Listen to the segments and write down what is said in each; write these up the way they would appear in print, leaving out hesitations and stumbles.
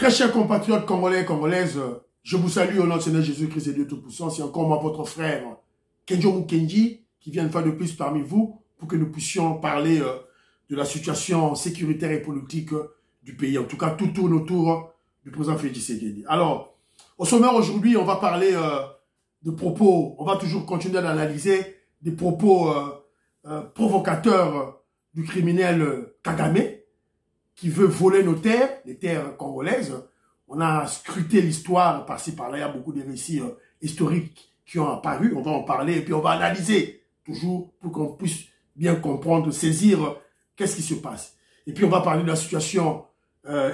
Très chers compatriotes congolais et congolaises, je vous salue au nom de Seigneur Jésus-Christ et Dieu Tout-Puissant. C'est encore moi, votre frère Kenjo Mukenji, qui vient une fois de plus parmi vous pour que nous puissions parler de la situation sécuritaire et politique du pays. En tout cas, tout tourne autour du président Félix Tshisekedi. Alors, au sommaire aujourd'hui, on va parler de propos, on va toujours continuer d'analyser des propos provocateurs du criminel Kagame, qui veut voler nos terres, les terres congolaises. On a scruté l'histoire par-ci par-là, il y a beaucoup de récits historiques qui ont apparu, on va en parler et puis on va analyser toujours pour qu'on puisse bien comprendre, saisir qu'est-ce qui se passe. Et puis on va parler de la situation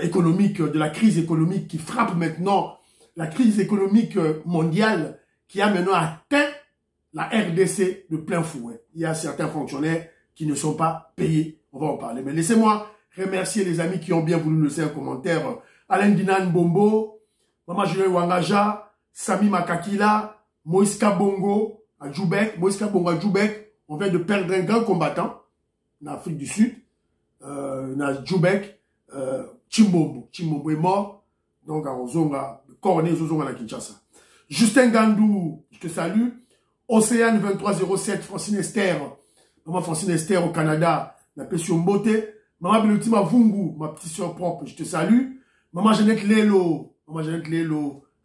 économique, de la crise économique qui frappe maintenant, la crise économique mondiale qui a maintenant atteint la RDC de plein fouet. Il y a certains fonctionnaires qui ne sont pas payés, on va en parler. Mais laissez-moi remercier les amis qui ont bien voulu nous laisser un commentaire. Alain Dinan Bombo, Maman Julien Wangaja, Sami Makakila, Moïska Bongo à Djoubek. Moïska Bongo à Djoubek, on vient de perdre un grand combattant en Afrique du Sud. Na Djoubek, Chimbombo. Chimbombo est mort. Donc, à Ozonga, Corné Ozonga na Kinshasa. Justin Gandou, je te salue. Océane 2307, Francine Esther. Maman Francine Esther au Canada, la Pession Beauté. Maman Beloutima Vungu, ma petite soeur propre, je te salue. Maman Jeannette Lelo,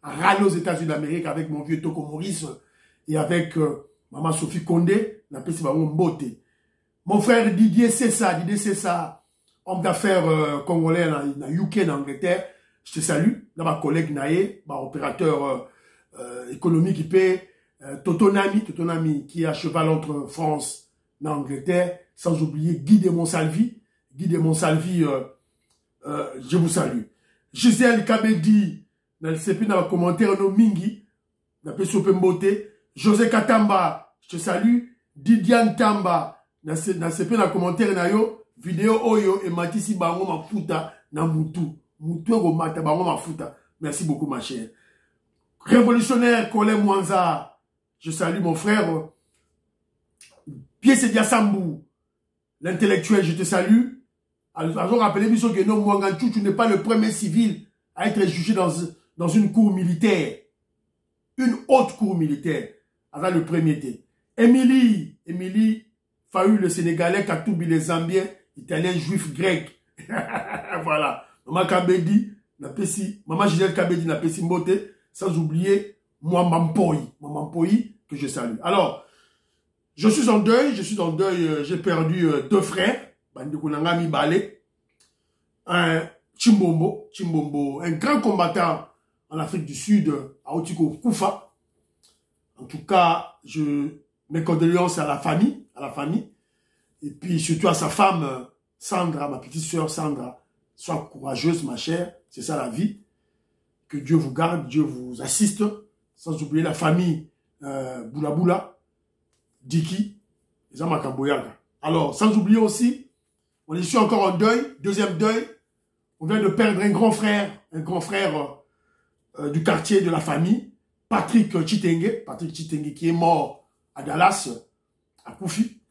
à Raleigh aux États-Unis d'Amérique avec mon vieux Toko Maurice et avec Maman Sophie Condé, la petite Beauté. Mon frère Didier Cessa, homme d'affaires congolais dans UK, en Angleterre, je te salue. Là, ma collègue Naé, ma opérateur économique IP, Totonami, qui est à cheval entre France et Angleterre, sans oublier Guy de Monsalvi. Je vous salue. Gisèle Kabedi, dans le CP, dans le commentaire, no Mingi, dans le PSOP Mbote. José Katamba, je te salue. Didiane Tamba, dans le CP, dans le commentaire, nayo, vidéo Oyo et Matisi Bango Mafuta, dans Moutou. Moutou Ego Mata Bango Mafuta. Merci beaucoup, ma chère. Révolutionnaire, Colin Mwanza, je salue mon frère. Pierre Diasambou, l'intellectuel, je te salue. Alors, rappelez-vous que non, Mwanganchou, tu n'es pas le premier civil à être jugé dans une cour militaire. Une haute cour militaire. Avant le premier été. Émilie Fahu, le Sénégalais, Katoubi, les Zambiens, Italiens, Juifs, Grecs. Voilà. Maman Kabedi, Maman Gisèle Kabedi, Napesi Mbote, sans oublier moi, Mampoyi, que je salue. Alors, je suis en deuil, j'ai perdu deux frères. Bandekunangami Balé, un Chimbombo, un grand combattant en Afrique du Sud, à Otiko Koufa. En tout cas, mes condoléances à la famille, et puis surtout à sa femme, Sandra, ma petite soeur Sandra. Sois courageuse, ma chère, c'est ça la vie. Que Dieu vous garde, Dieu vous assiste, sans oublier la famille Boula, Diki, et Zamakamboyaga. Alors, sans oublier aussi, on est ici encore en deuil, deuxième deuil. On vient de perdre un grand frère du quartier de la famille, Patrick Chitenge, qui est mort à Dallas, à Koufi.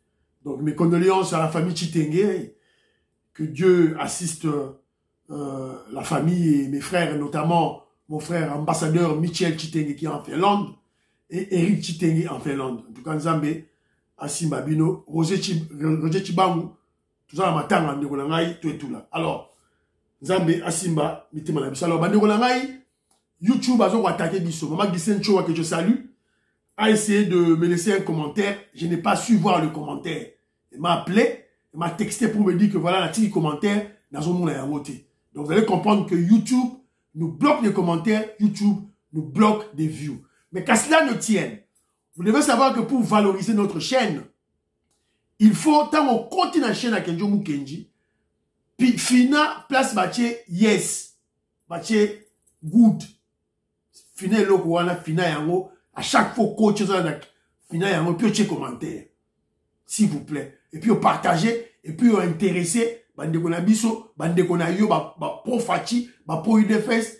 Donc mes condoléances à la famille Chitenge, que Dieu assiste la famille et mes frères, notamment mon frère ambassadeur Michel Chitenge qui est en Finlande, et Eric Chitenge en Finlande. En tout cas, Nzambe, Asimba Bino, Roger Chibangu, tout ça, matanga, tout et tout là. Alors, Nzambe, Asimba, Mitima na biso. Alors, Bandekolangai, YouTube a attaqué biso. Maman Gissen Chowa, que je salue, a essayé de me laisser un commentaire. Je n'ai pas su voir le commentaire. Il m'a appelé, il m'a texté pour me dire que voilà, la petite commentaire, dans son monde à voté. Donc, vous allez comprendre que YouTube nous bloque les commentaires, YouTube nous bloque des views. Mais qu'à cela ne tienne, vous devez savoir que pour valoriser notre chaîne, il faut, tant qu'on continue la chaîne à Kenjo Mukenji, puis fina place baché yes, baché good, fina loko wana, fina yango, à chaque fois coach fina yango, puis au commentaire, s'il vous plaît, et puis au partager, et puis au intéresser, bande kona biso, bande kona yo, ba profati, ba pro UDFS,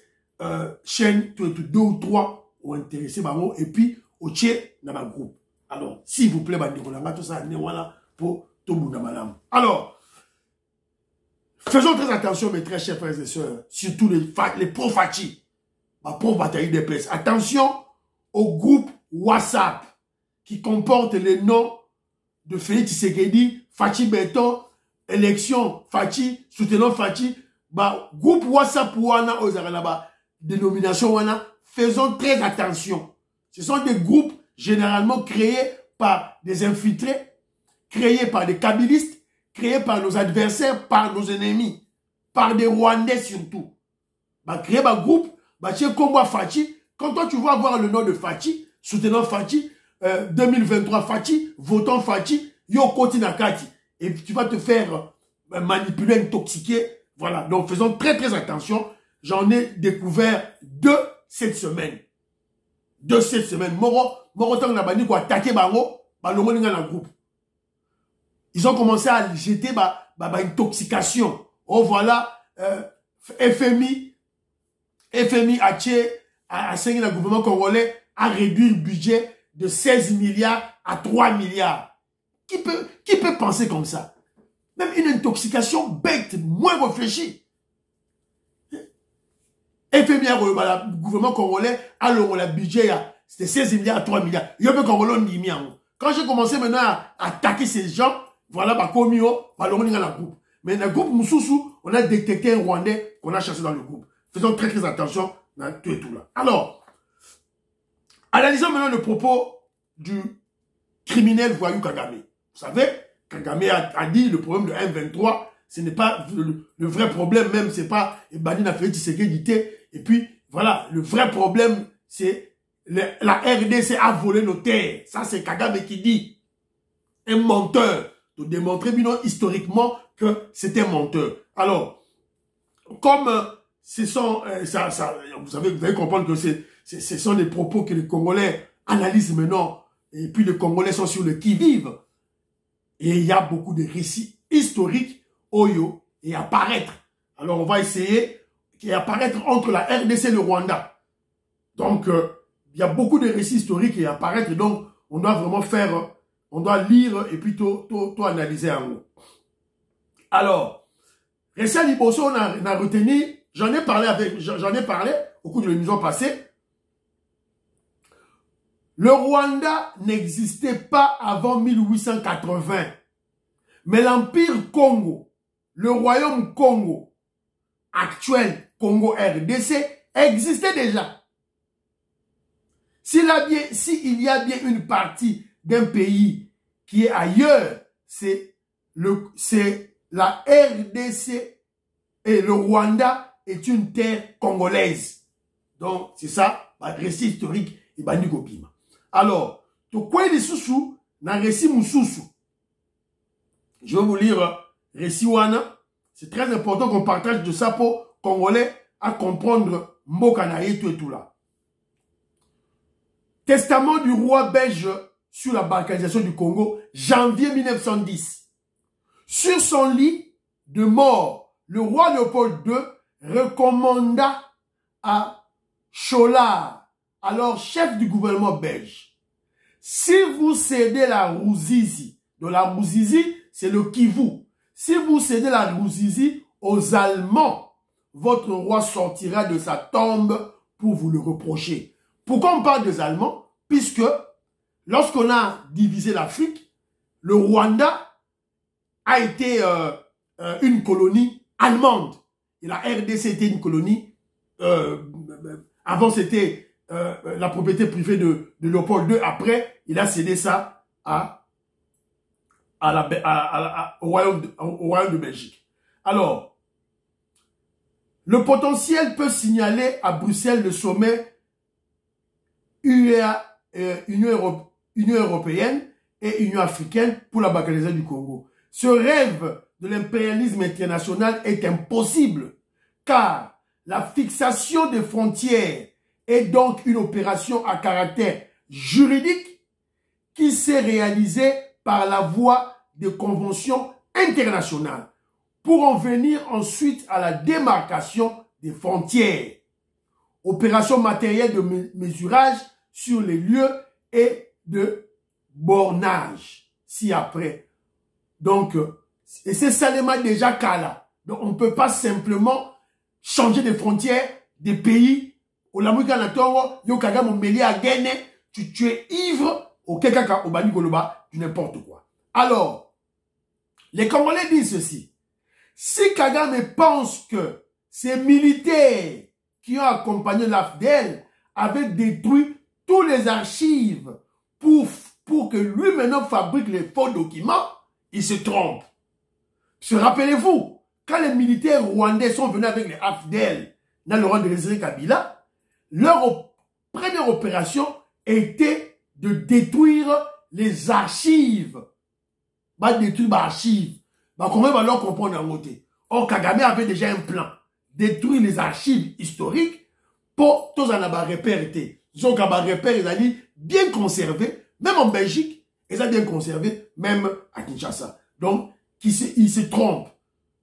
chaîne, deux ou trois, ou intéresser, et puis au tché, dans ma groupe. Alors, s'il vous plaît, bande kona, tout ça, voilà, pour tout le monde. Alors, Faisons très attention, mes très chers frères et sœurs, surtout les pro-Fachi, ma pro-bataille des places. Attention au groupe WhatsApp qui comporte les noms de Félix Tshisekedi, Fachi Béton, élection Fachi, soutenant Fachi, bah, groupe WhatsApp wana ozarana dénomination wana, faisons très attention. Ce sont des groupes généralement créés par des infiltrés, créés par des kabylistes, créés par nos adversaires, par nos ennemis, par des Rwandais surtout. Bah, créer un groupe, bah, tiens, comme moi Fachi, quand toi tu vas avoir le nom de Fachi, soutenant Fachi, 2023 Fachi, votant Fachi, yo koti nakati. Et tu vas te faire manipuler, intoxiquer. Voilà. Donc faisons très très attention. J'en ai découvert deux cette semaine. Moro tang na bani ko attaquer bango, ba longo ninga na groupe. Ils ont commencé à jeter intoxication. Oh voilà, FMI a signé le gouvernement congolais à réduire le budget de 16 milliards à 3 milliards. Qui peut penser comme ça? Même une intoxication bête, moins réfléchie. FMI a le gouvernement congolais a le budget, c'était 16 milliards à 3 milliards. Quand j'ai commencé maintenant à attaquer ces gens, voilà, bah, comio, bah, dans le groupe. Mais dans le groupe Moussoussou, on a détecté un Rwandais qu'on a chassé dans le groupe. Faisons très très attention dans tout et tout là. Alors, analysons maintenant le propos du criminel voyou Kagame. Vous savez, Kagame a dit le problème de M23, ce n'est pas le vrai problème même, c'est pas Bani n'a fait Tshisekedi. Et puis, voilà, le vrai problème, c'est la RDC a volé nos terres. Ça, c'est Kagame qui dit. Un menteur. De démontrer bien historiquement que c'est un menteur. Alors, comme ce sont, vous allez comprendre que ce sont des propos que les Congolais analysent maintenant, et puis les Congolais sont sur le qui-vive. Et il y a beaucoup de récits historiques, Oyo, et apparaître. Alors, on va essayer d'apparaître entre la RDC et le Rwanda. Donc, il y a beaucoup de récits historiques et apparaître, donc on doit vraiment faire... On doit lire et puis tout analyser en haut. Alors, Récia Liboso, on a retenu, j'en ai parlé au cours de l'émission passée. Le Rwanda n'existait pas avant 1880. Mais l'Empire Congo, le Royaume Congo, actuel Congo RDC, existait déjà. S'il y a bien une partie d'un pays qui est ailleurs, c'est la RDC et le Rwanda est une terre congolaise. Donc, c'est ça, le récit historique, il va nous copier. Alors, tu quoi les sous dans le récit Moussoussou? Je vais vous lire récit Wana. C'est très important qu'on partage de ça pour Congolais à comprendre Mbokanaye tout et tout là. Testament du roi belge sur la balkanisation du Congo, janvier 1910. Sur son lit de mort, le roi Léopold II recommanda à Cholard, alors chef du gouvernement belge, si vous cédez la Ruzizi, de la Ruzizi, c'est le Kivu, si vous cédez la Ruzizi aux Allemands, votre roi sortira de sa tombe pour vous le reprocher. Pourquoi on parle des Allemands? Puisque lorsqu'on a divisé l'Afrique, le Rwanda a été une colonie allemande. Et la RDC était une colonie, avant c'était la propriété privée de Léopold II. Après, il a cédé ça au Royaume de Belgique. Alors, le potentiel peut signaler à Bruxelles le sommet Union européenne et Union africaine pour la balkanisation du Congo. Ce rêve de l'impérialisme international est impossible, car la fixation des frontières est donc une opération à caractère juridique qui s'est réalisée par la voie de conventions internationales pour en venir ensuite à la démarcation des frontières. Opération matérielle de mesurage sur les lieux et de bornage, si après. Donc, et c'est seulement déjà Kala. Donc on ne peut pas simplement changer de frontières des pays. Au Lamouika Natongo, yo Kagame Mbeli à Guinée, tu es ivre, au Kekaka, au Bani Goloba, du n'importe quoi. Alors, les Congolais disent ceci. Si Kagame pense que ces militaires qui ont accompagné l'AFDL avaient détruit tous les archives pour que lui maintenant fabrique les faux documents, il se trompe. Rappelez-vous, quand les militaires rwandais sont venus avec les AFDL dans le rang de Désiré Kabila, leur première opération était de détruire les archives. Détruire les archives. Comment va leur comprendre en côté? Or, Kagame avait déjà un plan. Détruire les archives historiques pour tous en avoir repéré. Ils ont repéré, ils ont dit bien conservé, même en Belgique, ils ont bien conservé, même à Kinshasa. Donc, il se trompe.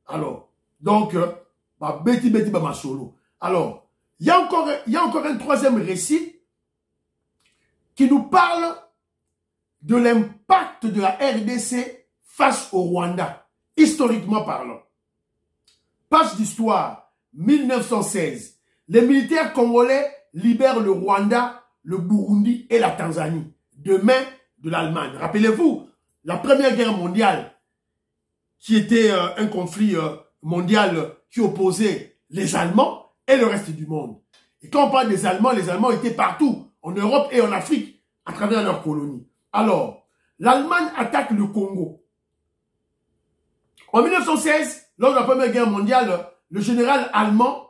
Alors, donc, Betty Masolo. Alors, il y a encore un troisième récit qui nous parle de l'impact de la RDC face au Rwanda, historiquement parlant. Page d'histoire, 1916. Les militaires congolais libèrent le Rwanda, le Burundi et la Tanzanie, de main de l'Allemagne. Rappelez-vous, la Première Guerre mondiale, qui était un conflit mondial qui opposait les Allemands et le reste du monde. Et quand on parle des Allemands, les Allemands étaient partout, en Europe et en Afrique, à travers leurs colonies. Alors, l'Allemagne attaque le Congo. En 1916, lors de la Première Guerre mondiale, le général allemand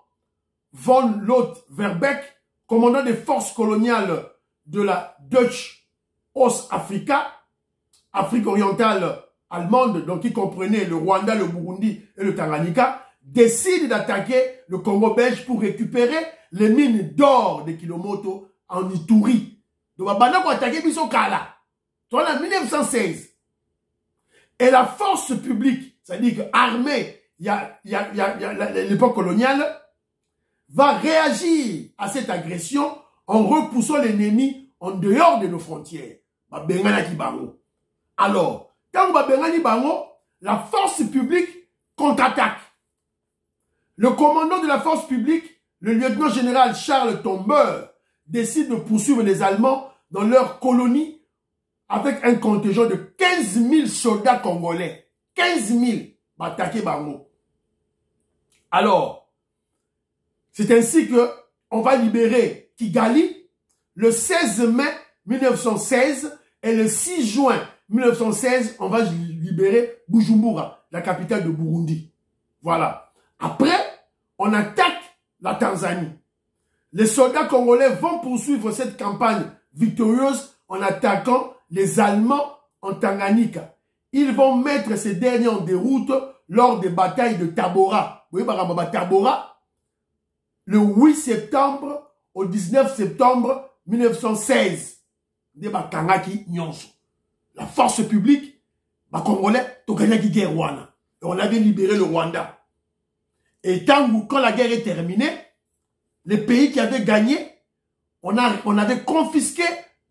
von Lott-Verbeck, commandant des forces coloniales de la Deutsche Ostafrika, Afrique orientale allemande, donc qui comprenait le Rwanda, le Burundi et le Tanganyika, décide d'attaquer le Congo belge pour récupérer les mines d'or de Kilomoto en Ituri. Donc, on a attaqué Bissokala. En 1916. Et la force publique, c'est-à-dire que l'armée, l'époque coloniale, va réagir à cette agression en repoussant l'ennemi en dehors de nos frontières. Alors, quand la force publique contre-attaque. Le commandant de la force publique, le lieutenant-général Charles Tombeur, décide de poursuivre les Allemands dans leur colonie avec un contingent de 15 000 soldats congolais. 15 000 attaqués Bango. Alors, c'est ainsi que on va libérer Kigali le 16 mai 1916 et le 6 juin 1916, on va libérer Bujumbura, la capitale de Burundi. Voilà. Après, on attaque la Tanzanie. Les soldats congolais vont poursuivre cette campagne victorieuse en attaquant les Allemands en Tanganyika. Ils vont mettre ces derniers en déroute lors des batailles de Tabora. Vous voyez, Tabora, le 8 septembre au 19 septembre 1916. La force publique, les Congolais, ont gagné la guerre Rwanda. Et on avait libéré le Rwanda. Et quand la guerre est terminée, les pays qui avaient gagné, on avait confisqué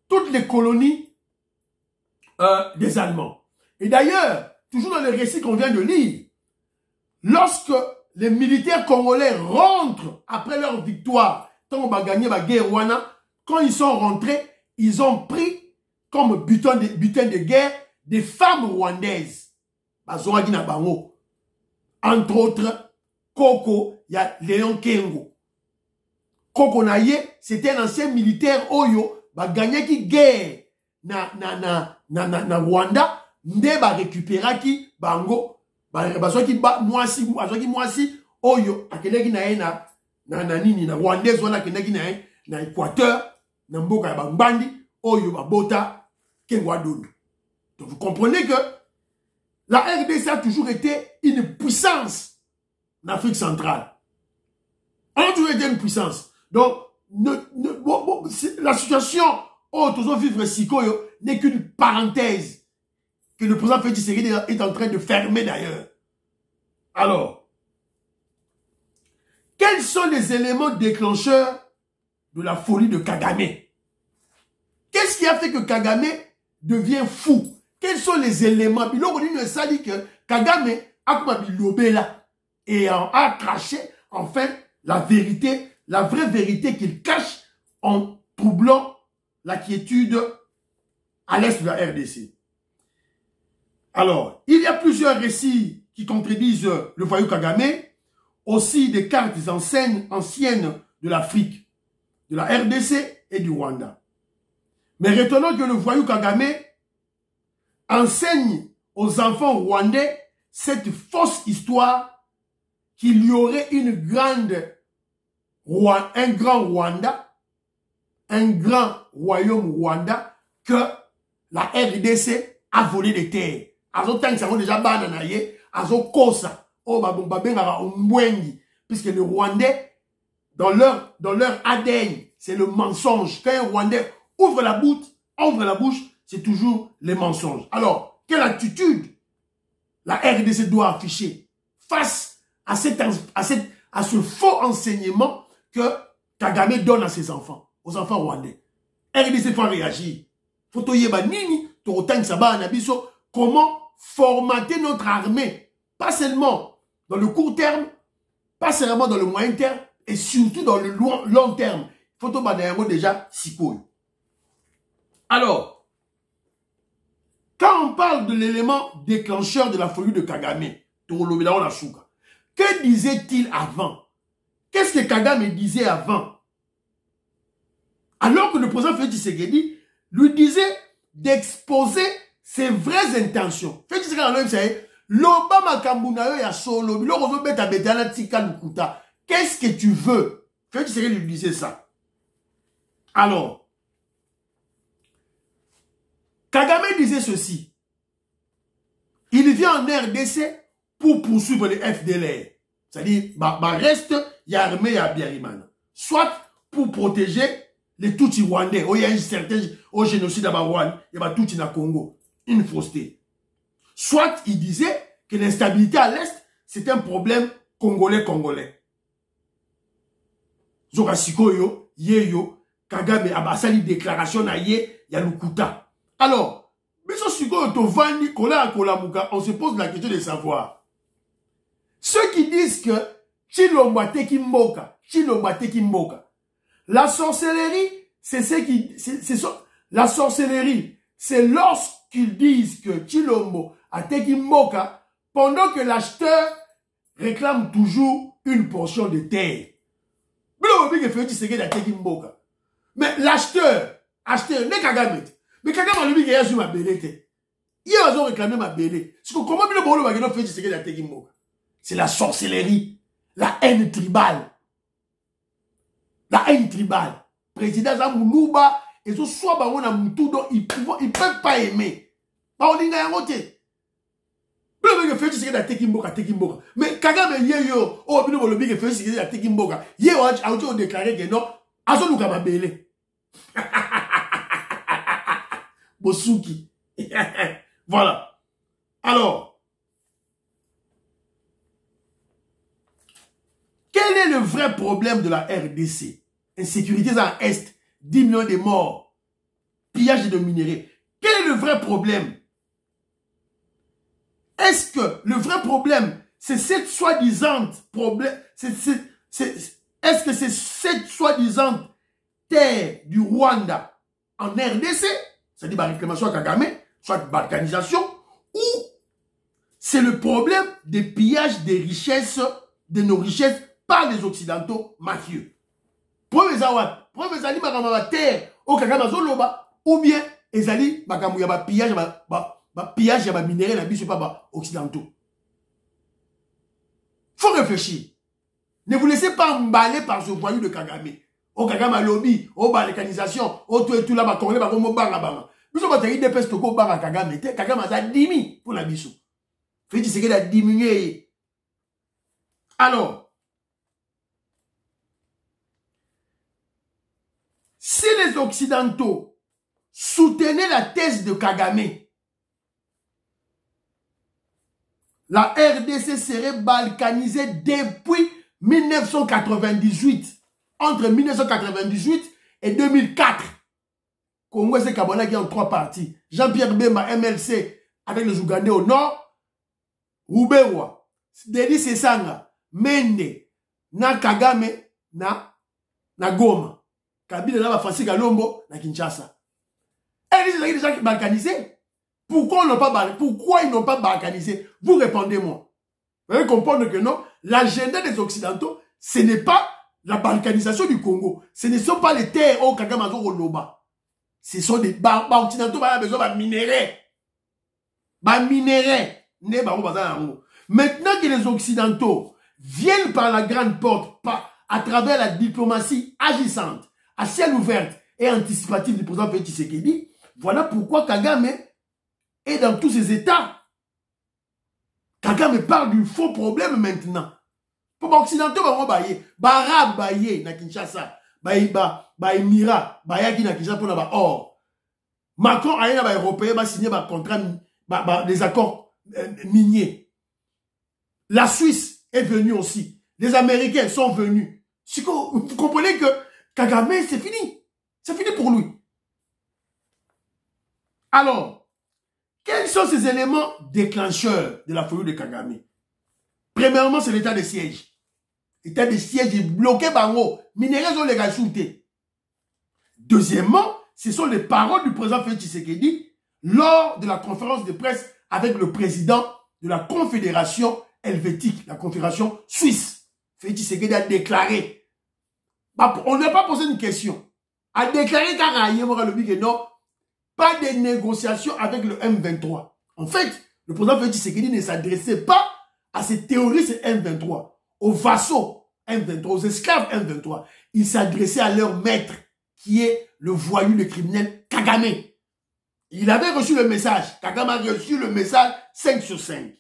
toutes les colonies des Allemands. Et d'ailleurs, toujours dans les récits qu'on vient de lire, lorsque les militaires congolais rentrent après leur victoire, quand on va gagner la guerre Rwanda, quand ils sont rentrés, ils ont pris comme butin de guerre des femmes rwandaises. Entre autres, Koko, il y a Léon Kengo. Koko Naye, c'était un ancien militaire Oyo, ba gagné qui guerre na Rwanda, nde ba récupéra qui bango, ba soki mwasi Oyo, akeleki na nini na Rwandaise wana akeleki na Équateur, na mboka ya Bambandi, Oyo ba bota Kengo Adonu. Donc vous comprenez que la RDC a toujours été une puissance en Afrique centrale. Elle a toujours été une puissance. Donc, la situation où tous vivre Sikoyo n'est qu'une parenthèse que le président Félix Tshisekedi est en train de fermer d'ailleurs. Alors, quels sont les éléments déclencheurs de la folie de Kagame? Qu'est-ce qui a fait que Kagame devient fou? Quels sont les éléments? Biloko Nino ça dit que Kagame a comme bilobé là. et a craché enfin la vérité, la vraie vérité qu'il cache en troublant la quiétude à l'est de la RDC. Alors, il y a plusieurs récits qui contredisent le voyou Kagame, aussi des cartes anciennes de l'Afrique, de la RDC et du Rwanda. Mais retenons que le voyou Kagame enseigne aux enfants rwandais cette fausse histoire qu'il y aurait un grand Rwanda, un grand royaume Rwanda, que la RDC a volé des terres. Puisque les Rwandais, dans leur ADN, c'est le mensonge. Quand un Rwandais ouvre la bouche, c'est toujours les mensonges. Alors, quelle attitude la RDC doit afficher face à ce faux enseignement que Kagame donne à ses enfants, aux enfants rwandais? RDC faut réagir. Faut comment formater notre armée, pas seulement dans le court terme, pas seulement dans le moyen terme, et surtout dans le long terme. Faut déjà psycho. Alors, quand on parle de l'élément déclencheur de la folie de Kagame, que disait-il avant? Qu'est-ce que Kagame disait avant? Alors que le président Félix Tshisekedi lui disait d'exposer ses vraies intentions. Félix Tshisekedi, l'Obama Kambunayo ya solo, qu'est-ce que tu veux? Félix Tshisekedi lui disait ça. Alors, Kagame disait ceci. Il vient en RDC pour poursuivre les FDLR. C'est-à-dire, reste, il y a armée à Biarimana. Soit pour protéger les Tutsis rwandais. Il y a un certain génocide à Rwanda, il y a Tutsis dans le Congo. Une fausseté. Soit il disait que l'instabilité à l'Est, c'est un problème congolais. Zorasiko yo, yeyo, Kagame abasali déclaration na ye, ya lukuta. Alors, on se pose la question de savoir. Ceux qui disent que Chilomba Teki Mboka, la sorcellerie, la sorcellerie, c'est lorsqu'ils disent que Chilombo a Teki Mboka, pendant que l'acheteur réclame toujours une portion de terre. Mais l'acheteur, n'est Kagame. Mais Kagame a lui qui a joué ma belette. Ils ont réclamé ma belette. Comment c'est la sorcellerie, la haine tribale. La haine tribale. Président Zamoulouba, et ce soit ils peuvent pas aimer. Mais Kagame yeyo, oh, bino bolobi que fait ce que Mboka. Yeyo a déclaré que non, azoluka ma belette. Bosuki. Voilà. Alors, quel est le vrai problème de la RDC? Insécurité dans l'Est, 10 millions de morts, pillage de minerais. Quel est le vrai problème? Est-ce que le vrai problème, c'est cette soi-disant problème, est-ce que c'est cette soi-disant terre du Rwanda en RDC? C'est-à-dire la réclamation à Kagame, soit balkanisation, ou c'est le problème des pillages des richesses, de nos richesses par les Occidentaux mafieux. Preuve ezali makambo terre au Kagame azoloba, ou bien ezali makambo ya pillage pillage ya minéraux na biso pas occidentaux. Faut réfléchir. Ne vous laissez pas emballer par ce voyou de Kagame. Au Kagame lobby, au balkanisation, au tout là, Congolais, au banga. Nous sommes battus des pestes au banga Kagame. Kagame a diminué pour la biso. Fait que a diminué. Alors, si les Occidentaux soutenaient la thèse de Kagame, la RDC serait balkanisée depuis 1998. Entre 1998 et 2004. Congo c'est Kabila qui est en 3 parties. Jean-Pierre Bemba, MLC, avec les Ougandais au nord. Roubewa, Dedi Sesanga, Mende, na Kagame, na Goma. Kabila na Bafasi Kalombo, na Kinshasa. Et les gens qui balkanisés. Pourquoi ils n'ont pas balkanisé? Vous répondez-moi. Vous allez comprendre que non, l'agenda des Occidentaux, ce n'est pas la balkanisation du Congo. Ce ne sont pas les terres au Kagame Loba. Ce sont des Occidentaux qui ont besoin de minerais. Maintenant que les Occidentaux viennent par la grande porte, à travers la diplomatie agissante, à ciel ouvert et anticipative du président Félix Tshisekedi, voilà pourquoi Kagame est dans tous ses états. Kagame parle du faux problème maintenant. Pour les Occidentaux, Arabes, na Kinshasa, Émirats, na Kinshasa pour la or. Macron a un Européen signé un contrat, des accords miniers. La Suisse est venue aussi. Les Américains sont venus. Vous comprenez que Kagame, c'est fini. C'est fini pour lui. Alors, quels sont ces éléments déclencheurs de la folie de Kagame? Premièrement, c'est l'état de siège. L'état de siège est bloqué par haut. Minéraux ont les rajoutés. Deuxièmement, ce sont les paroles du président Félix Tshisekedi lors de la conférence de presse avec le président de la Confédération helvétique, la Confédération suisse. Félix Tshisekedi a déclaré. On ne lui a pas posé une question. A déclaré que non, pas de négociation avec le M23. En fait, le président Félix Tshisekedi ne s'adressait pas à ces terroristes M23, aux vassaux M23, aux esclaves M23. Il s'adressait à leur maître, qui est le voyou, le criminel Kagame. Il avait reçu le message. Kagame a reçu le message 5 sur 5.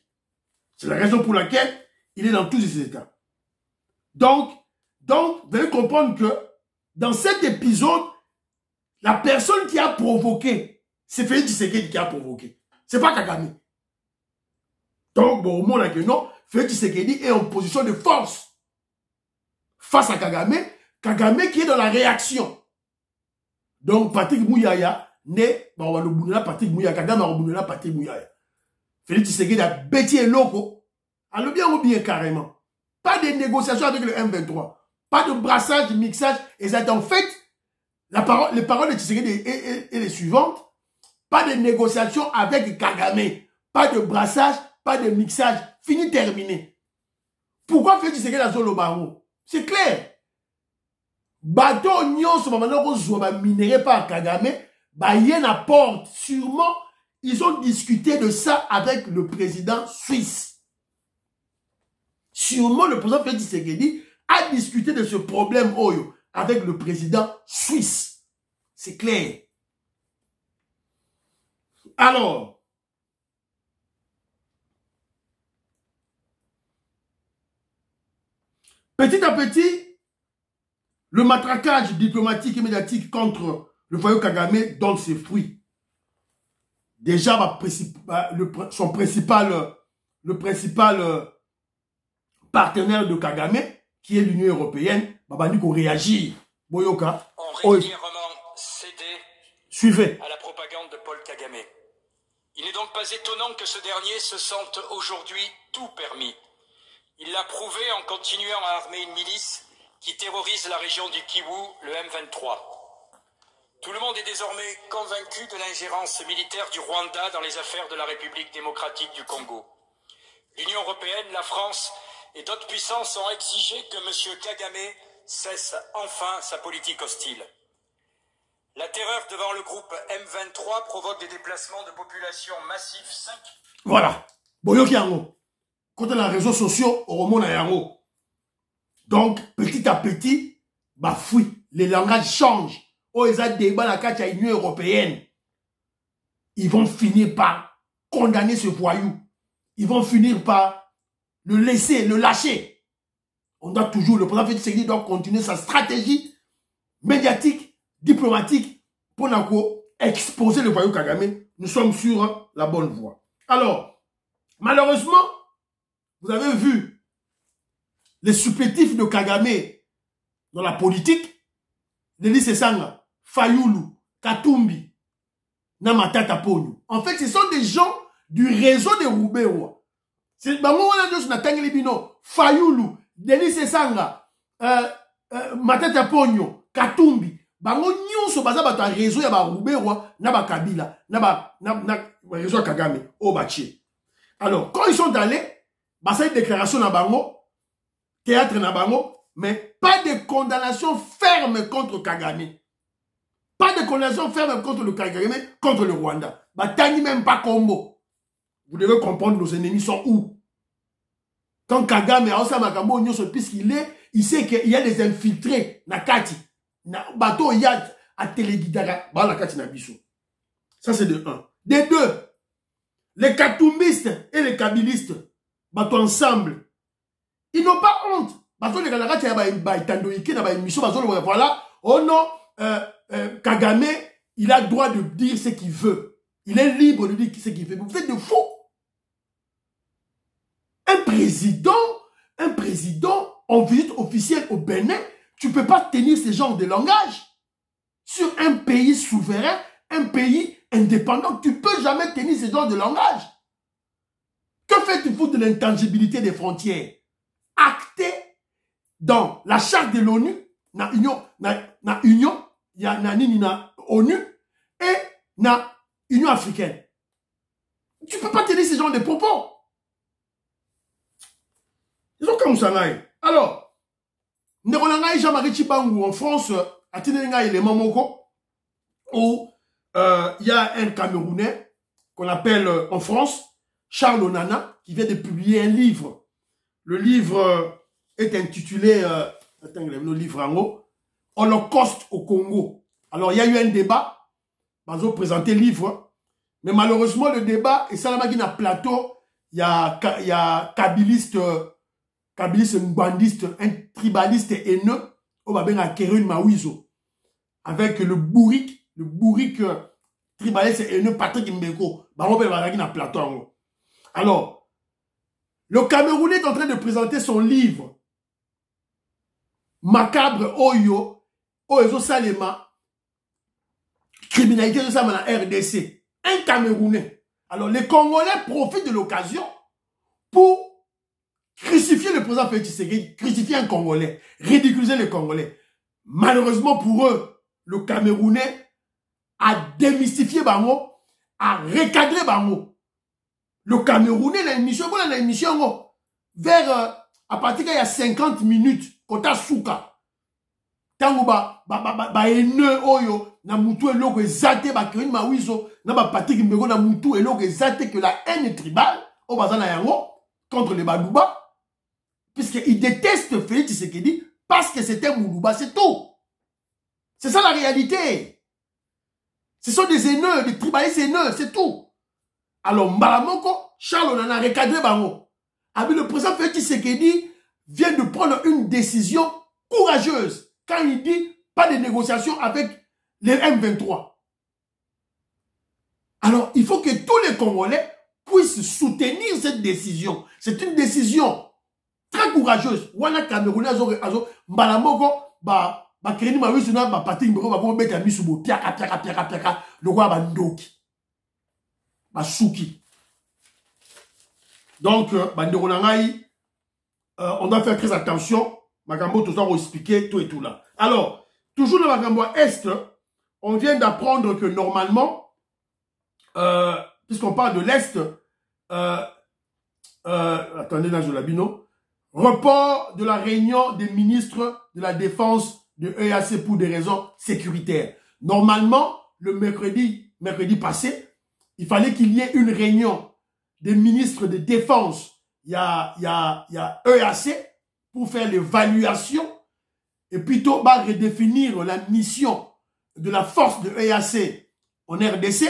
C'est la raison pour laquelle il est dans tous ces états. Donc, vous allez comprendre que dans cet épisode, la personne qui a provoqué, c'est Félix Tshisekedi qui a provoqué. C'est pas Kagame. Donc, bon, au moment que non, Félix Tshisekedi est en position de force face à Kagame. Kagame qui est dans la réaction. Donc, Patrick Mouyaya, Patrick Mouyaya, Kagame a Patrick Mouyaya. Félix Tshisekedi a bêti loco. Alors bien carrément. Pas de négociation avec le M23. Pas de brassage, de mixage. Et ça, en fait, les paroles de Tshisekedi est les suivantes. Pas de négociation avec Kagame. Pas de brassage, pas de mixage. Fini, terminé. Pourquoi Félix Tshisekedi a zolo baro? C'est clair. Bateau nyon se maintenant minéré par Kagame, yen apporte. Sûrement, ils ont discuté de ça avec le président suisse. Sûrement, le président Félix Tshisekedi a discuté de ce problème Oyo avec le président suisse. C'est clair. Alors, petit à petit, le matraquage diplomatique et médiatique contre le voyou Kagame donne ses fruits. Déjà, le principal partenaire de Kagame, qui est l'Union européenne, Babanico réagit. Boyoka. Ont régulièrement cédé Suivez. à la propagande de Paul Kagame. Il n'est donc pas étonnant que ce dernier se sente aujourd'hui tout permis. Il l'a prouvé en continuant à armer une milice qui terrorise la région du Kivu, le M23. Tout le monde est désormais convaincu de l'ingérence militaire du Rwanda dans les affaires de la République démocratique du Congo. L'Union européenne, la France et d'autres puissances ont exigé que M. Kagame cesse enfin sa politique hostile. La terreur devant le groupe M23 provoque des déplacements de population massifs. Voilà. Boyoki yango. Quand on a les réseaux sociaux, on remonte à yango. Donc, petit à petit, les langages changent. Oh, ils ont débat la carte à l'Union européenne. Ils vont finir par condamner ce voyou. Ils vont finir par le laisser, le lâcher. On doit toujours, le président Félix Tshisekedi doit continuer sa stratégie médiatique, diplomatique, pour exposer le voyou Kagame. Nous sommes sur la bonne voie. Alors, malheureusement, vous avez vu les supplétifs de Kagame dans la politique, Denis Sesanga, Fayoulou, Katumbi, Namatata Pogno. En fait, ce sont des gens du réseau de Roubaix. C'est Fayoulou, Denis Esanga, Matata Pogno, Katumbi, bango nyonso baza bato réseau ya ba Ruberwa, na ba Kabila, na réseau Kagame, au Bachi. Alors, quand ils sont allés, bah ça une déclaration na bango, théâtre na bango, mais pas de condamnation ferme contre Kagame. Pas de condamnation ferme contre le Kagame, contre le Rwanda. Bah tani même pas combo. Vous devez comprendre nos ennemis sont où. Quand Kagame a osé makambo nyonso puisqu'il sait qu'il y a des infiltrés na kati. Na bateau il y a à téléguidara ba la kati na biso. Ça c'est de 1. De 2. Les katumbistes et les kabilistes bateau ensemble. Ils n'ont pas honte. Bateau les kati ya ba itandoiki na ba émission bateau voilà. Oh non, Kagame, il a le droit de dire ce qu'il veut. Il est libre de dire ce qu'il veut. Vous faites de faux. Un président en visite officielle au Bénin, tu ne peux pas tenir ce genre de langage. Sur un pays souverain, un pays indépendant, tu ne peux jamais tenir ce genre de langage. Que faites-vous de l'intangibilité des frontières? Acté dans la charte de l'ONU, na Union, il y a na ONU et na Union africaine. Tu ne peux pas tenir ce genre de propos. Ils ont comme ça. Alors, Neronanga Jean-Marie Chibangu en France, à Tinenga il est Mamoko, où il y a un Camerounais qu'on appelle en France, Charles Onana, qui vient de publier un livre. Le livre est intitulé, attends, le livre en haut, Holocauste au Congo. Alors, il y a eu un débat, ils ont présenté le livre, mais malheureusement, le débat, et ça, là, dans le plateau, il y a kabiliste, bandiste, un tribaliste haineux, au Babin à Kéroun Mawizo, avec le bourrique tribaliste haineux Patrick Mbeko, plateau. Alors, le Camerounais est en train de présenter son livre, Macabre Oyo, Oyo Salema, criminalité de ça dans la RDC. Un Camerounais. Alors, les Congolais profitent de l'occasion pour crucifier le président Félix Tshisekedi, crucifier un Congolais, ridiculiser les Congolais. Malheureusement pour eux, le Camerounais a démystifié Bango, a recadré Bango. Le Camerounais, l'émission, vers, à partir d'il y a 50 minutes, quand à Souka, tango haineux oyo, na mutu eloko ezate, Kéroun Mawizo, na Patrick Mbeko, na mutu eloko ezate que la haine tribale, au bazana yango, contre les Badouba, puisqu'ils détestent Félix Tshisekedi parce que c'était Moulouba, c'est tout. C'est ça la réalité. Ce sont des haineux, des tribalistes haineux, c'est tout. Alors, Mbalamoko, Charles Onana a recadré Bango. Le président Félix Tshisekedi vient de prendre une décision courageuse quand il dit pas de négociation avec les M23. Alors, il faut que tous les Congolais puissent soutenir cette décision. C'est une décision très courageuse. Wana Camerounais azo Mbalamoko Kéroun Mawizo na Patrick Mbeko ba beta misubo piaka le roi bandoki. Basuki. Donc bandeko nangai on doit faire très attention. Magambo tout ça va expliquer tout et tout là. Alors, toujours dans Magambo Est, on vient d'apprendre que normalement puisqu'on parle de l'Est, attendez là, je l'abino. Report de la réunion des ministres de la Défense de EAC pour des raisons sécuritaires. Normalement, le mercredi passé, il fallait qu'il y ait une réunion des ministres de Défense. Il y a EAC pour faire l'évaluation et plutôt redéfinir la mission de la force de EAC en RDC.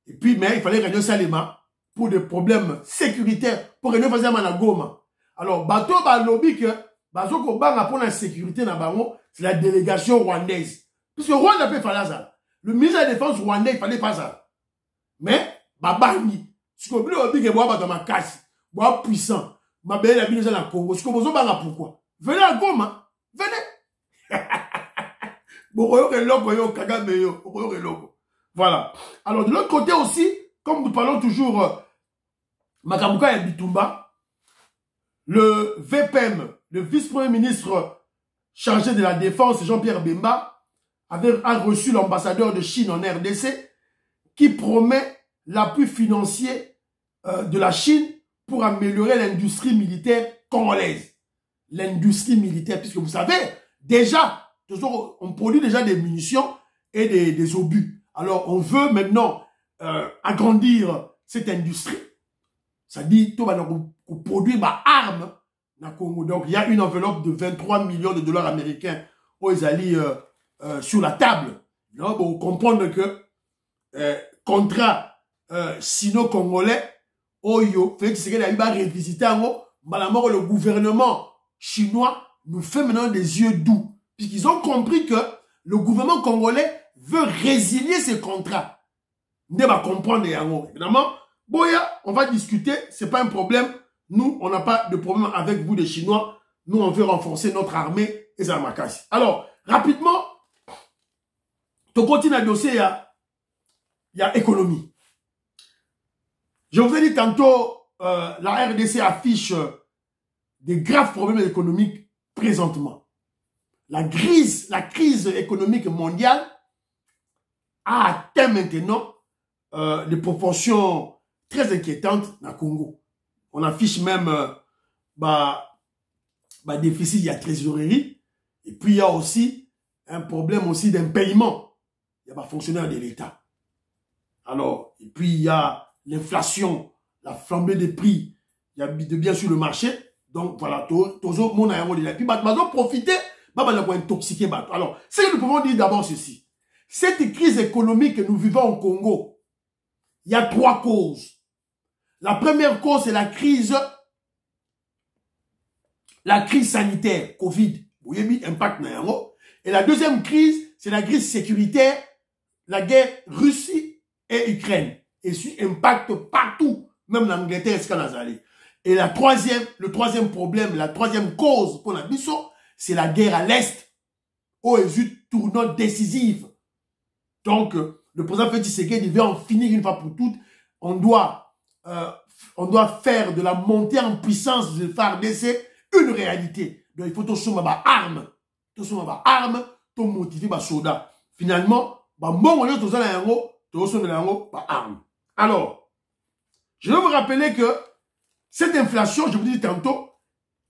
Et puis, mais il fallait réunir Salema pour des problèmes sécuritaires, pour réunir Fazama na Goma. Alors, bateau lobby que, bateau qu'on banga pour la sécurité na bango, c'est la délégation rwandaise. Puisque Rwanda peut faire ça. Le ministre de la Défense rwandais, il fallait pas ça. Mais, babani, ce qu'on peut lobby que moi, dans ma casse, moi, puissant, ma belle amie dans la Congo, ce qu'on besoin banga pourquoi? Venez à Goma, venez. Voilà. Alors, de l'autre côté aussi, comme nous parlons toujours, Makabuka et Bitumba, le VPM, le vice-premier ministre chargé de la défense, Jean-Pierre Bemba, a reçu l'ambassadeur de Chine en RDC qui promet l'appui financier de la Chine pour améliorer l'industrie militaire congolaise. L'industrie militaire, puisque vous savez, déjà, on produit déjà des munitions et des obus. Alors, on veut maintenant agrandir cette industrie. Ça dit, tout va produire des armes dans le Congo. Donc, il y a une enveloppe de 23 millions de dollars américains aux alliés sur la table. Donc, vous comprenez que contrat sino-congolais, Oyo, fait que c'est qu'il a révisité le gouvernement chinois nous fait maintenant des yeux doux. Puisqu'ils ont compris que le gouvernement congolais veut résilier ces contrats. On va comprendre, évidemment. Boya, on va discuter, c'est pas un problème. Nous, on n'a pas de problème avec vous, les Chinois. Nous, on veut renforcer notre armée et ça m'a. Alors, rapidement, tu continues à dossier, il y a économie. Je vous ai dit tantôt, la RDC affiche des graves problèmes économiques présentement. La crise économique mondiale a atteint maintenant des proportions très inquiétantes dans le Congo. On affiche même déficit, il y a trésorerie, et puis il y a aussi un problème aussi d'un paiement. Il y a des fonctionnaires de l'État. Alors, et puis il y a l'inflation, la flambée des prix, il y a de bien sur le marché. Donc voilà, tout le monde a un rôle. Et puis, ils ont profité, pour intoxiquer. Alors, ce que nous pouvons dire d'abord ceci. Cette crise économique que nous vivons au Congo, il y a 3 causes. La première cause, c'est la crise sanitaire, Covid. Vous voyez, mis impact. Et la deuxième crise, c'est la crise sécuritaire, la guerre Russie et Ukraine. Et suit impact partout, même l'Angleterre, ce qu'on a allé. Et le troisième problème, la troisième cause pour la mission, c'est la guerre à l'Est, où est une tournant décisive. Donc, le président Félix Tshisekedi veut en finir une fois pour toutes. On doit faire de la montée en puissance de FARDC une réalité. Donc, il faut tout soumettre armes. Tout soumettre armes, tout motiver les soldats. Finalement, alors, je vais vous rappeler que cette inflation, je vous dis tantôt,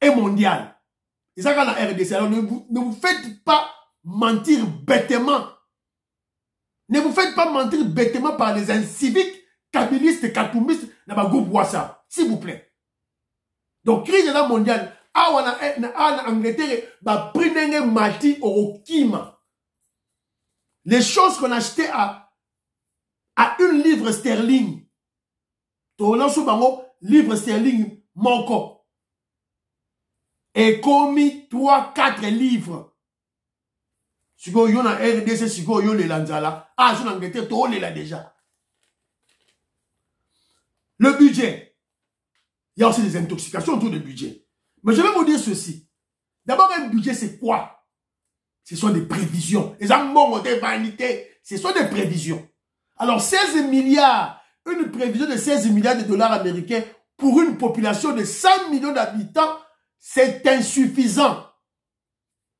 est mondiale. Et ça, quand la RDC, alors ne vous faites pas mentir bêtement. Ne vous faites pas mentir bêtement par les inciviques, kabylistes, katoumistes, dans le groupe WhatsApp. S'il vous plaît. Donc, crise mondiale. En Angleterre, prenez mati au kima. Les choses qu'on achetait à 1 livre sterling. Livre sterling moko. Et commis 3-4 livres. Si vous avez un RDC, si vous avez l'Anzala, je suis en Angleterre, tout est là déjà. Le budget. Il y a aussi des intoxications autour du budget. Mais je vais vous dire ceci. D'abord, un budget, c'est quoi? Ce sont des prévisions. Les amours des vanités, ce sont des prévisions. Alors, 16 milliards, une prévision de 16 milliards de dollars américains pour une population de 100 millions d'habitants, c'est insuffisant.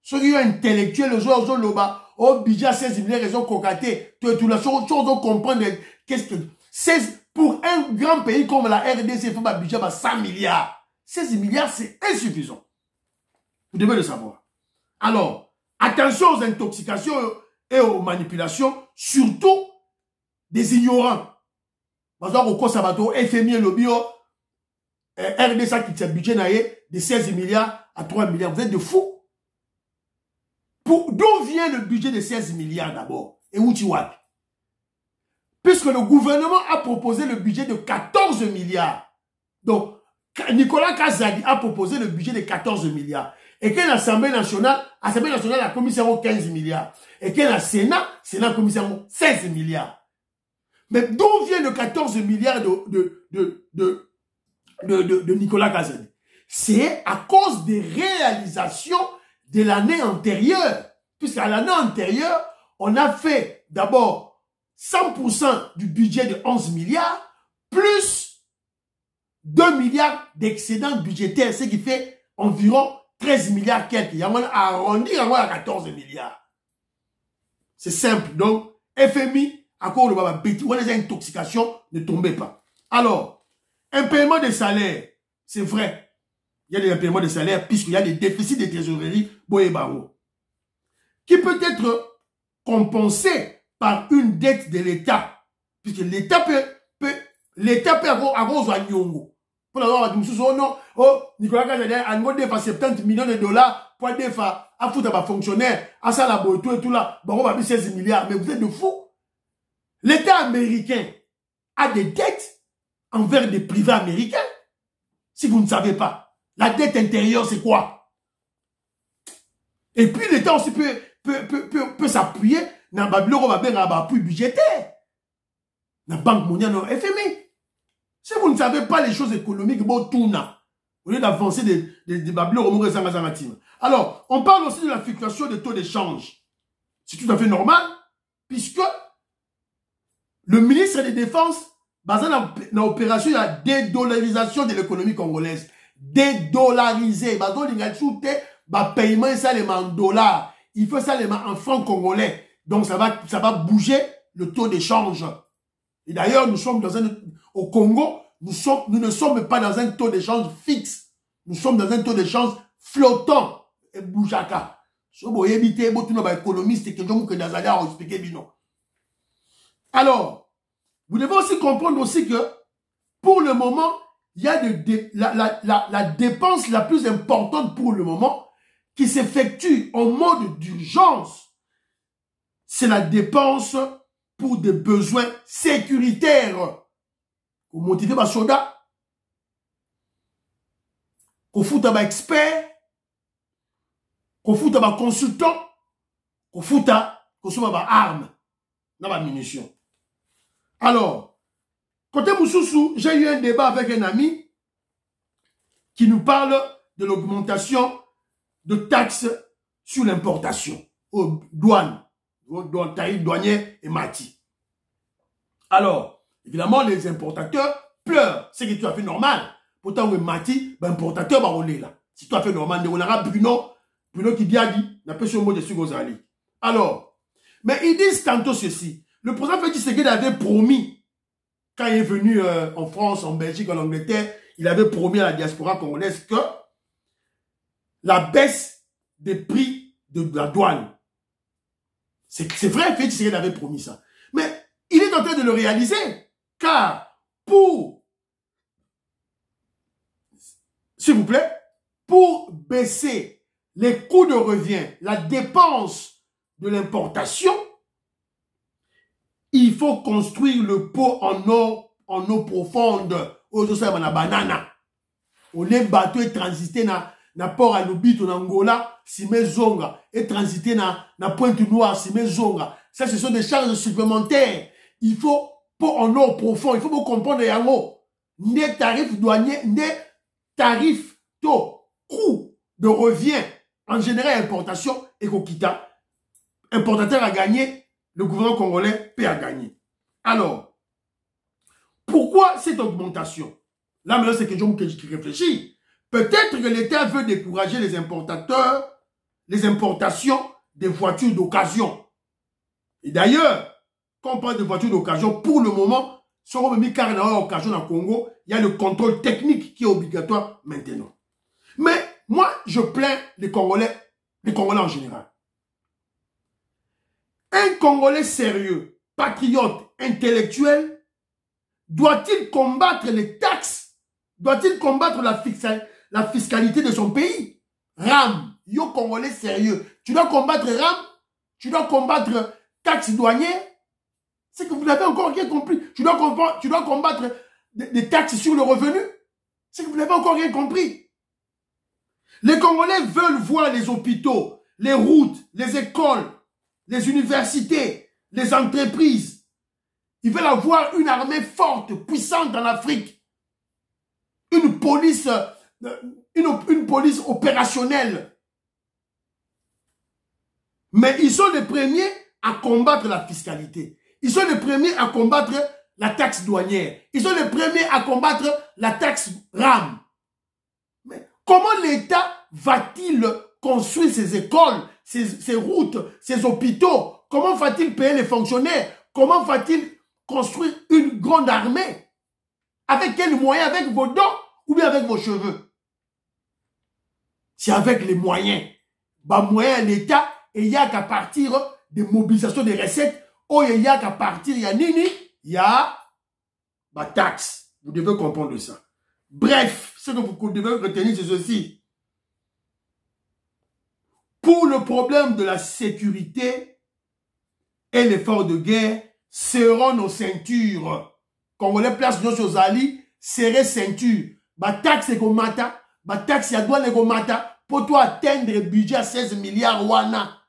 Ceux qui sont intellectuels, les gens ont loba, au budget 16 milliards, ils ont cocaté. Tout la chose, on comprendre qu'est-ce que 16 pour un grand pays comme la RDC, il faut un budget de 100 milliards. 16 milliards, c'est insuffisant. Vous devez le savoir. Alors, attention aux intoxications et aux manipulations, surtout des ignorants. Par exemple, au Kosabato, FMI et Lobby, RDC qui tient budget de 16 milliards à 3 milliards. Vous êtes de fous. D'où vient le budget de 16 milliards d'abord? Et où tu vois? Puisque le gouvernement a proposé le budget de 14 milliards. Donc, Nicolas Kazadi a proposé le budget de 14 milliards. Et que l'Assemblée nationale a commissaire 15 milliards. Et que le Sénat a commissaire 16 milliards. Mais d'où vient le 14 milliards de Nicolas Kazadi? C'est à cause des réalisations de l'année antérieure. Puisqu'à l'année antérieure, on a fait d'abord 100% du budget de 11 milliards, plus 2 milliards d'excédent budgétaire, ce qui fait environ 13 milliards quelques. Il y a arrondi à 14 milliards. C'est simple. Donc, FMI, à cause de la bêtise, ou les intoxications, ne tombez pas. Alors, un paiement de salaire, c'est vrai. Il y a des paiements de salaire puisqu'il y a des déficits de trésorerie, qui peut être compensé par une dette de l'État. Puisque l'État peut avoir un nyongo. Pour l'avoir dit, oh, Nicolas Kazadé a demandé 70 millions de dollars pour faire à foutre à fonctionnaire, à ça la boîte et tout là. Bon, on va 16 milliards. Mais vous êtes de fous. L'État américain a des dettes envers des privés américains. Si vous ne savez pas, la dette intérieure, c'est quoi? Et puis l'État aussi peut s'appuyer dans le appui budgétaire. Dans la Banque mondiale, dans le FMI. Si vous ne savez pas les choses économiques, au lieu d'avancer des bablés au monde. Alors, on parle aussi de la fluctuation des taux d'échange. C'est tout à fait normal, puisque le ministre des Défenses, basé dans l'opération, il y a dédollarisation de l'économie congolaise. Dédollariser. Basé dans paiement, ça les en dollars. Il faut ça les en francs congolais. Donc, ça va bouger le taux d'échange. Et d'ailleurs, nous sommes au Congo, nous ne sommes pas dans un taux d'échange fixe. Nous sommes dans un taux d'échange flottant. Et boujaka. Alors, vous devez aussi comprendre aussi que, pour le moment, il y a la dépense la plus importante pour le moment qui s'effectue en mode d'urgence. C'est la dépense pour des besoins sécuritaires. Pour motiver les soldats, pour foutre les experts, pour foutre les consultants, pour foutre les armes, les munitions. Alors, côté Moussoussou, j'ai eu un débat avec un ami qui nous parle de l'augmentation de taxes sur l'importation, aux douanes, tarifs douaniers et mati. Alors, évidemment, les importateurs pleurent. C'est tout à fait normal. Pourtant, les mati, les importateurs vont rouler là. C'est tout à fait normal. On aura Bruno qui dit, n'a pas sur le mot de Sugozali. Alors, mais ils disent tantôt ceci. Le président Félix Tshisekedi avait promis, quand il est venu en France, en Belgique, en Angleterre, il avait promis à la diaspora congolaise que la baisse des prix de la douane. C'est vrai, Félix Tshisekedi avait promis ça. Mais il est en train de le réaliser. Car s'il vous plaît, pour baisser les coûts de revient, la dépense de l'importation, il faut construire le pot en eau profonde. Aujourd'hui, na banana. On est bateau et transité na port à Lubito, en Angola, si mes zonga, et transité na Pointe-Noire, si mes zonga. Ça, ce sont des charges supplémentaires. Il faut pour en eau profond, il faut vous comprendre yango. Des tarifs douaniers, des tarifs taux, coût de revient en général importation et Kokita. Importateur a gagné, le gouvernement congolais peut a gagné. Alors, pourquoi cette augmentation? Là, maintenant, c'est quelque chose que je réfléchis. Peut-être que l'État veut décourager les importateurs, les importations des voitures d'occasion. Et d'ailleurs, quand on parle de voitures d'occasion, pour le moment, si on met carrément d'occasion dans le Congo, il y a le contrôle technique qui est obligatoire maintenant. Mais moi, je plains les Congolais en général. Un Congolais sérieux, patriote, intellectuel, doit-il combattre les taxes? Doit-il combattre la fiscalité de son pays? RAM, yo Congolais sérieux, tu dois combattre RAM, tu dois combattre taxes douanières. C'est que vous n'avez encore rien compris. Tu dois combattre des taxes sur le revenu. C'est que vous n'avez encore rien compris. Les Congolais veulent voir les hôpitaux, les routes, les écoles, les universités, les entreprises. Ils veulent avoir une armée forte, puissante en Afrique. Une police opérationnelle. Mais ils sont les premiers à combattre la fiscalité. Ils sont les premiers à combattre la taxe douanière. Ils sont les premiers à combattre la taxe RAM. Mais comment l'État va-t-il construire ses écoles, ses routes, ses hôpitaux? Comment va-t-il payer les fonctionnaires? Comment va-t-il construire une grande armée? Avec quels moyens? Avec vos dents ou bien avec vos cheveux? C'est avec les moyens. Bah, moyen l'État, et il y a qu'à partir de mobilisation des recettes, ou il y a qu'à partir, il y a nini, il y a ma taxe. Vous devez comprendre ça. Bref, ce que vous devez retenir, c'est ceci. Pour le problème de la sécurité et l'effort de guerre, serrons nos ceintures. Congolais place nos choses ali, serrer ceinture. Ma taxe est comme mata, ma taxe ya douane est comme mata, pour toi atteindre le budget à 16 milliards wana.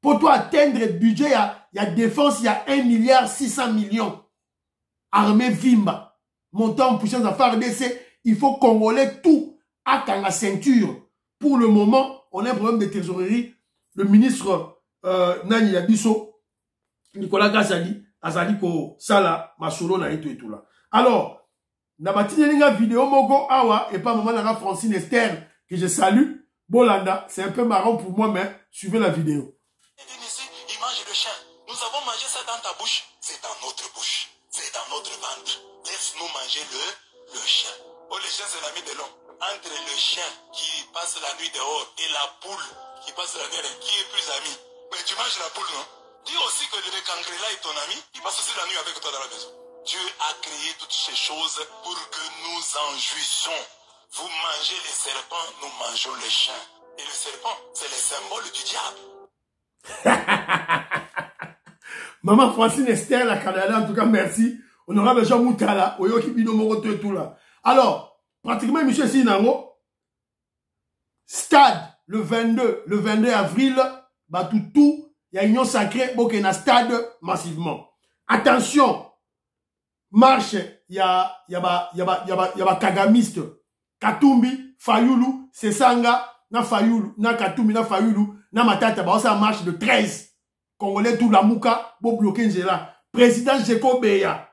Pour toi atteindre le budget, il y a défense, il y a 1 milliard 600 millions. Armée Vimba, montant en puissance à FARDC, il faut Congolais tout à la ceinture. Pour le moment, on a un problème de trésorerie. Le ministre Nani Yabiso, Nicolas Gassali, Azaliko Sala, Masolo, na et tout là. Alors, Nabati Nelinga vidéo Mogo Awa et pas maman Nara Francine Esther que je salue. Bolanda, c'est un peu marrant pour moi, mais suivez la vidéo. Ici, il mange le chien. Nous avons mangé ça dans ta bouche. C'est dans notre bouche. C'est dans notre ventre. Laisse-nous manger le chien. Oh, le chien, c'est l'ami de l'homme. Entre le chien qui passe la nuit dehors et la poule qui passe la nuit, qui est plus ami? Mais tu manges la poule, non? Dis aussi que le Kangrela est ton ami. Il passe aussi la nuit avec toi dans la maison. Dieu a créé toutes ces choses pour que nous en jouissions. Vous mangez les serpents, nous mangeons les chiens. Et le serpent, c'est le symbole du diable. Maman Francine Esther, la Canada, en tout cas, merci. Honorable Jean Moutala, Oyoki Binomoro, tout là. Alors, pratiquement, monsieur Sinango, stade, le 22 avril, Batoutou, il y a Union Sacrée, Bokena stade, massivement. Attention, marche, il y a Kagamiste, Katumbi, Fayoulou, Sesanga, na Fayoulou, na Katumbi, na Fayoulou, na Matata, bah, ça marche de 13. Congolais tout la mouka, pour bloquer Ngela. Président Jeko Beya,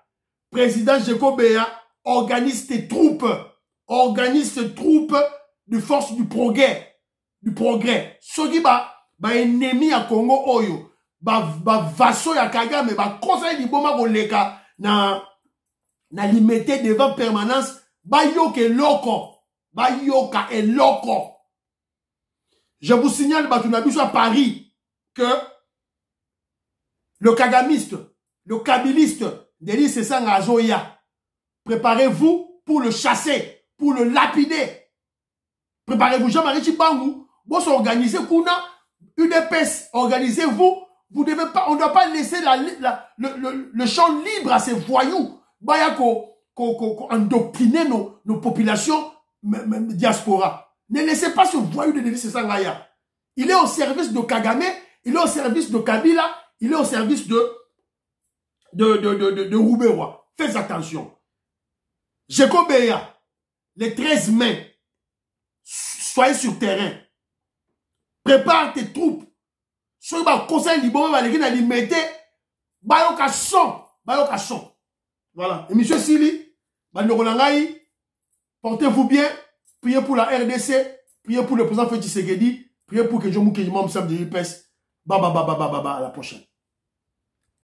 organise tes troupes de force du progrès. Soki ba ennemi à Congo Oyo, ba vaso ya Kagame, ba conseil di boma koleka na limité devant permanence, ba yoka et loko. Je vous signale, Batunabiso à Paris, que le kagamiste, le kabiliste, Denis Sessanga Azoya, préparez-vous pour le chasser, pour le lapider. Préparez-vous, Jean-Marie Chibangou, vous organisez Kuna, UDPS, organisez-vous, vous devez pas, on ne doit pas laisser le champ libre à ces voyous, endoctriner nos populations diaspora. Ne laissez pas ce voyou de Denis Sessanga. Il est au service de Kagame, il est au service de Kabila, il est au service de Roubewa. Faites attention. Jeko Beya, les 13 mai, soyez sur terrain. Prépare tes troupes. Soyez au conseil libre, bayoka son. Voilà. Et monsieur Sili, portez-vous bien. Priez pour la RDC. Priez pour le président Félix Tshisekedi. Priez pour que John Moukedi, membre de l'UPS. À la prochaine.